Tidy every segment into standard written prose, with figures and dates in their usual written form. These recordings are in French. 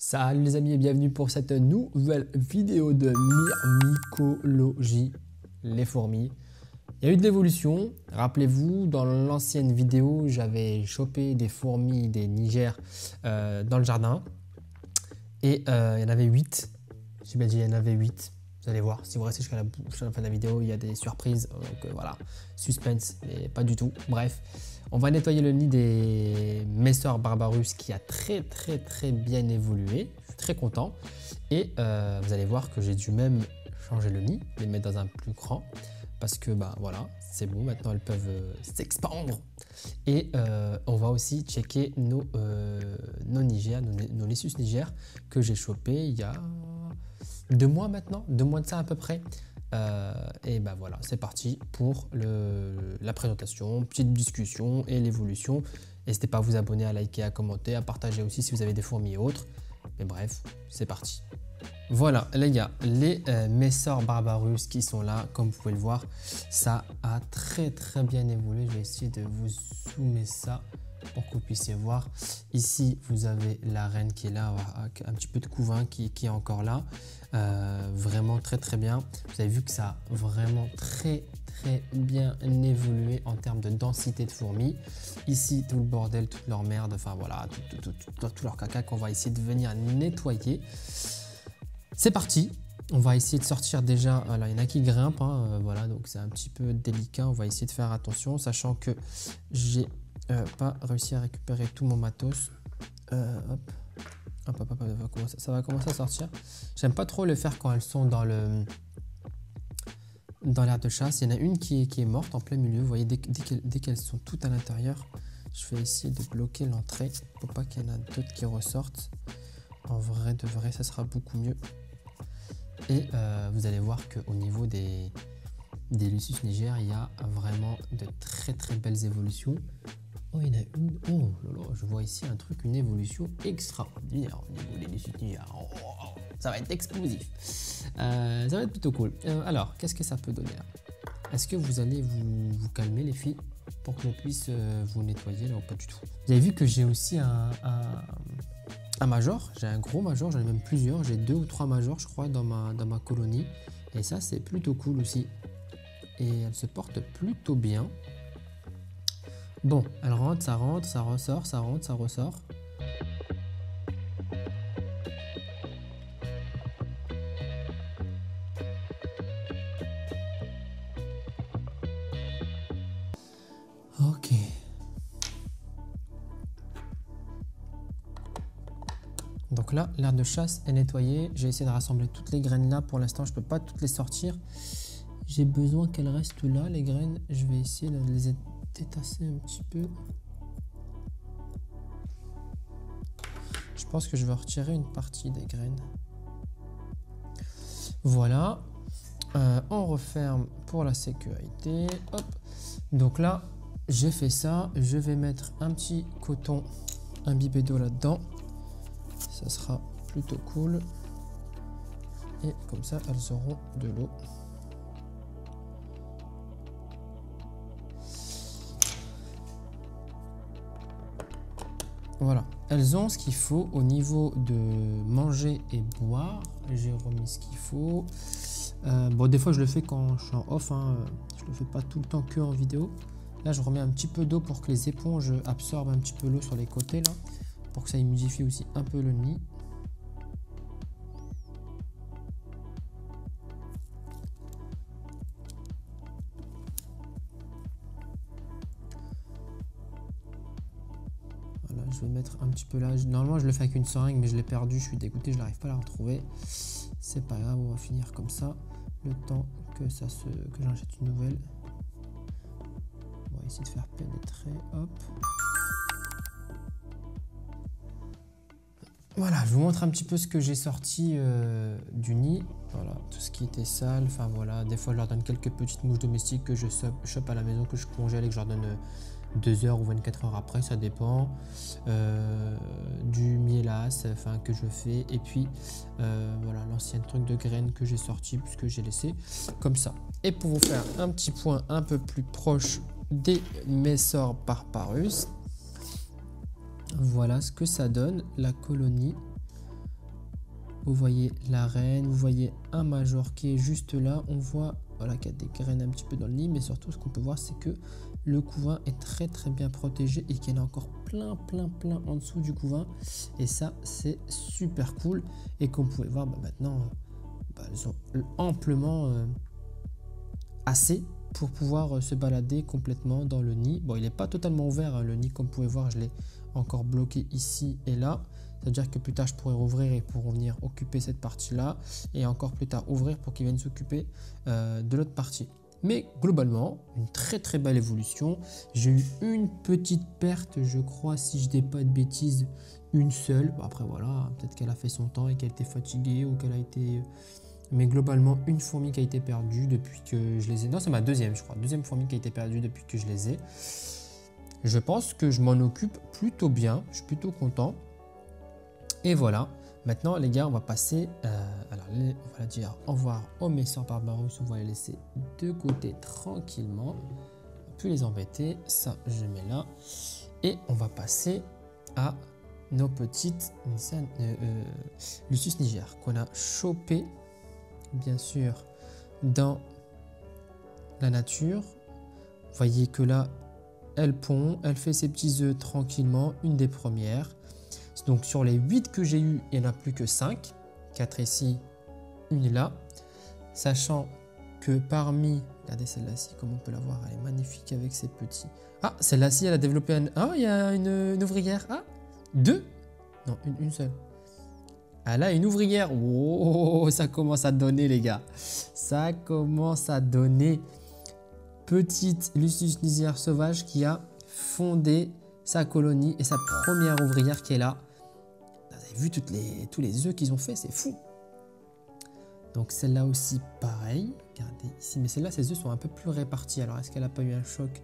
Salut les amis et bienvenue pour cette nouvelle vidéo de myrmicologie, les fourmis. Il y a eu de l'évolution, rappelez-vous, dans l'ancienne vidéo, j'avais chopé des fourmis des Niger dans le jardin et il y en avait 8, j'ai bien dit il y en avait 8. Vous allez voir, si vous restez jusqu'à la fin de la vidéo, il y a des surprises, donc voilà, suspense, mais pas du tout. Bref, on va nettoyer le nid des Messor barbarus qui a très bien évolué. Je suis très content. Et vous allez voir que j'ai dû même changer le nid, les mettre dans un plus grand. Parce que bah voilà, c'est bon, maintenant elles peuvent s'expandre. Et on va aussi checker nos Niger, nos Lissus Niger que j'ai chopé il y a 2 mois maintenant, 2 mois de ça à peu près. Et ben voilà, c'est parti pour la présentation, petite discussion et l'évolution. N'hésitez pas à vous abonner, à liker, à commenter, à partager aussi si vous avez des fourmis et autres. Mais bref, c'est parti. Voilà les gars, les Messor barbarus qui sont là, comme vous pouvez le voir, ça a très bien évolué. Je vais essayer de vous zoomer ça pour que vous puissiez voir. Ici, vous avez la reine qui est là, avec un petit peu de couvain qui est encore là. Vraiment très bien. Vous avez vu que ça a vraiment très bien évolué en termes de densité de fourmis. Ici, tout le bordel, toute leur merde, enfin voilà, tout leur caca qu'on va essayer de venir nettoyer. C'est parti. On va essayer de sortir déjà, alors il y en a qui grimpent, hein, voilà, donc c'est un petit peu délicat. On va essayer de faire attention, sachant que j'ai pas réussi à récupérer tout mon matos. Hop, ça va commencer à sortir. J'aime pas trop le faire quand elles sont dans l'aire de chasse. Il y en a une qui est morte en plein milieu. Vous voyez, dès qu'elles sont toutes à l'intérieur, je vais essayer de bloquer l'entrée pour pas qu'il y en a d'autres qui ressortent. En vrai de vrai, ça sera beaucoup mieux. Et vous allez voir qu'au niveau des Lissus Niger, il y a vraiment de très belles évolutions. Oh, il y en a une. Oh là là, je vois ici un truc, une évolution extraordinaire au niveau des Lissus Niger. Oh, ça va être explosif. Ça va être plutôt cool. Alors, qu'est-ce que ça peut donner là? Est-ce que vous allez vous calmer les filles pour que je puisse vous nettoyer là ou pas du tout? Vous avez vu que j'ai aussi un major, j'ai un gros major, j'en ai même plusieurs, j'ai 2 ou 3 majors je crois dans ma colonie et ça c'est plutôt cool aussi et elle se porte plutôt bien. Bon, elle rentre, ça ressort, ça rentre, ça ressort. Ok. Donc là, l'aire de chasse est nettoyée. J'ai essayé de rassembler toutes les graines là. Pour l'instant, je ne peux pas toutes les sortir. J'ai besoin qu'elles restent là, les graines. Je vais essayer de les détasser un petit peu. Je pense que je vais retirer une partie des graines. Voilà. On referme pour la sécurité. Hop. Donc là, j'ai fait ça. Je vais mettre un petit coton imbibé d'eau là-dedans. Ça sera plutôt cool. Et comme ça, elles auront de l'eau. Voilà, elles ont ce qu'il faut au niveau de manger et boire. J'ai remis ce qu'il faut. Bon, des fois je le fais quand je suis en off, hein. Je le fais pas tout le temps que en vidéo. Là, je remets un petit peu d'eau pour que les éponges absorbent un petit peu l'eau sur les côtés là, pour que ça humidifie aussi un peu le nid. Voilà, je vais mettre un petit peu là. Normalement, je le fais avec une seringue, mais je l'ai perdu. Je suis dégoûté, je n'arrive pas à la retrouver. C'est pas grave, on va finir comme ça. Le temps que j'achète une nouvelle. On va essayer de faire pénétrer. Hop. Voilà, je vous montre un petit peu ce que j'ai sorti du nid. Voilà, tout ce qui était sale. Enfin voilà, des fois je leur donne quelques petites mouches domestiques que je chope à la maison, que je congèle et que je leur donne 2 heures ou 24 heures après, ça dépend. Du mielas, enfin que je fais. Et puis voilà, l'ancien truc de graines que j'ai sorti puisque j'ai laissé comme ça. Et pour vous faire un petit point un peu plus proche des Messor barbarus. Voilà ce que ça donne, la colonie. Vous voyez la reine, vous voyez un major qui est juste là. On voit voilà, qu'il y a des graines un petit peu dans le nid, mais surtout ce qu'on peut voir, c'est que le couvain est très bien protégé et qu'il y en a encore plein en dessous du couvain. Et ça, c'est super cool. Et comme vous pouvez voir, maintenant, elles ont amplement assez pour pouvoir se balader complètement dans le nid. Bon, il n'est pas totalement ouvert, hein, le nid, comme vous pouvez voir, je l'ai encore bloqué ici et là. C'est-à-dire que plus tard, je pourrais rouvrir et pour venir occuper cette partie-là. Et encore plus tard, ouvrir pour qu'ils viennent s'occuper de l'autre partie. Mais globalement, une très belle évolution. J'ai eu une petite perte, je crois, si je dis pas de bêtises, une seule. Bon, après, voilà, peut-être qu'elle a fait son temps et qu'elle était fatiguée ou qu'elle a été... Mais globalement, une fourmi qui a été perdue depuis que je les ai... Non, c'est ma deuxième, je crois. Deuxième fourmi qui a été perdue depuis que je les ai. Je pense que je m'en occupe plutôt bien. Je suis plutôt content. Et voilà. Maintenant, les gars, on va passer... alors, on va dire au revoir aux Messor Barbarousse. On va les laisser de côté tranquillement. On ne plus les embêter. Ça, je mets là. Et on va passer à nos petites Lucius Niger qu'on a chopé, bien sûr, dans la nature. Vous voyez que là, elle pond. Elle fait ses petits œufs tranquillement. Une des premières. Donc sur les 8 que j'ai eu, il n'y en a plus que 5. 4 ici, une là. Sachant que parmi... Regardez celle-là-ci, comme on peut la voir, elle est magnifique avec ses petits... Ah, celle-là-ci, elle a développé un... Ah, il y a une ouvrière. Ah, 2. Non, une seule. Elle a une ouvrière. Oh, ça commence à donner, les gars. Ça commence à donner. Petite Lucius Niger sauvage qui a fondé sa colonie et sa première ouvrière qui est là. Vous avez vu tous les œufs qu'ils ont fait, c'est fou. Donc celle-là aussi pareil. Regardez ici, mais celle-là, ses œufs sont un peu plus répartis. Alors est-ce qu'elle n'a pas eu un choc?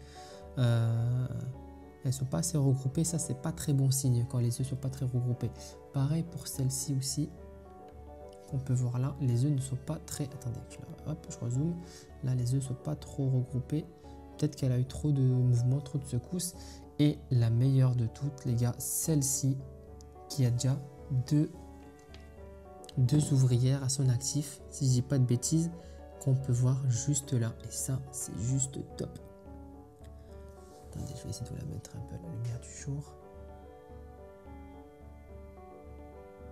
Elles sont pas assez regroupées. Ça, c'est pas très bon signe quand les œufs sont pas très regroupés. Pareil pour celle-ci aussi. On peut voir là, les œufs ne sont pas très... Attendez, hop, je rezoome. Là, les œufs ne sont pas trop regroupés. Peut-être qu'elle a eu trop de mouvements, trop de secousses. Et la meilleure de toutes, les gars, celle-ci, qui a déjà deux ouvrières à son actif, si je dis pas de bêtises, qu'on peut voir juste là. Et ça, c'est juste top. Attendez, je vais essayer de vous la mettre un peu à la lumière du jour.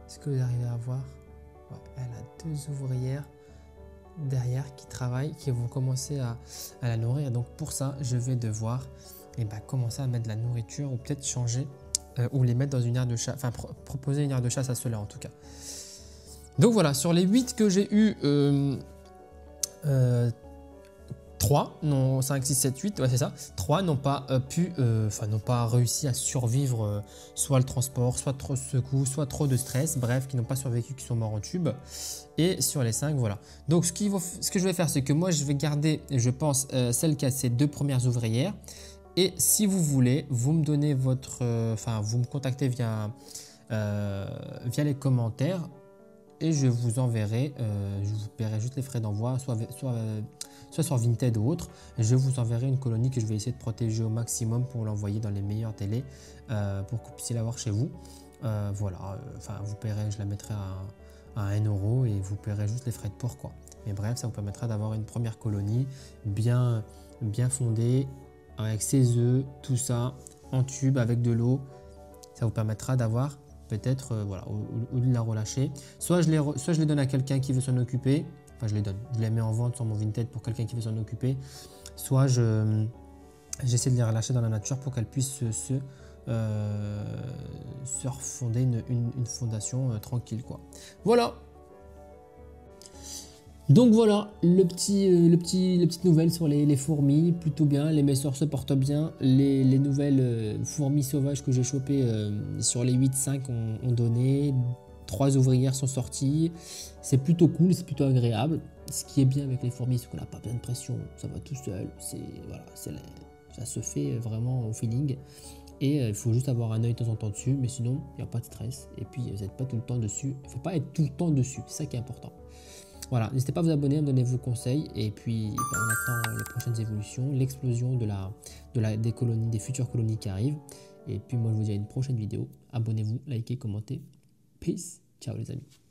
Est-ce que vous arrivez à voir? Ouais, elle a 2 ouvrières derrière qui travaillent, qui vont commencer à la nourrir. Donc pour ça, je vais devoir commencer à mettre de la nourriture ou peut-être changer ou les mettre dans une aire de chasse, enfin proposer une aire de chasse à ceux-là en tout cas. Donc voilà, sur les 8 que j'ai eu, 3, non 5, 6, 7, 8, ouais c'est ça, 3 n'ont pas n'ont pas réussi à survivre soit le transport, soit trop de secousses, soit trop de stress, bref, qui n'ont pas survécu, qui sont morts en tube. Et sur les 5, voilà. Donc ce que je vais faire, c'est que moi je vais garder, je pense, celle qui a ses 2 premières ouvrières. Et si vous voulez, vous me donnez votre... vous me contactez via les commentaires et je vous enverrai, je vous paierai juste les frais d'envoi, soit sur Vinted ou autre. Je vous enverrai une colonie que je vais essayer de protéger au maximum pour l'envoyer dans les meilleurs délais pour que vous puissiez l'avoir chez vous. Voilà, vous paierez, je la mettrai à 1 € et vous paierez juste les frais de port, quoi. Mais bref, ça vous permettra d'avoir une première colonie bien fondée, avec ses œufs, tout ça, en tube, avec de l'eau. Ça vous permettra d'avoir peut-être, voilà, au lieu de la relâcher, soit je les donne à quelqu'un qui veut s'en occuper, enfin je les mets en vente sur mon Vinted pour quelqu'un qui veut s'en occuper, soit j'essaie de les relâcher dans la nature pour qu'elles puissent se refonder une fondation tranquille, quoi. Voilà. Donc voilà, les petites nouvelles sur les fourmis, plutôt bien, les Messor se portent bien, les nouvelles fourmis sauvages que j'ai chopées sur les 8-5 ont donné, 3 ouvrières sont sorties, c'est plutôt cool, c'est plutôt agréable. Ce qui est bien avec les fourmis, c'est qu'on n'a pas besoin de pression, ça va tout seul, voilà, ça se fait vraiment au feeling. Et il faut juste avoir un œil de temps en temps dessus, mais sinon, il n'y a pas de stress. Et puis, vous n'êtes pas tout le temps dessus, il ne faut pas être tout le temps dessus, c'est ça qui est important. Voilà, n'hésitez pas à vous abonner, à me donner vos conseils et puis on attend les prochaines évolutions, l'explosion des colonies, des futures colonies qui arrivent. Et puis moi je vous dis à une prochaine vidéo. Abonnez-vous, likez, commentez. Peace, ciao les amis.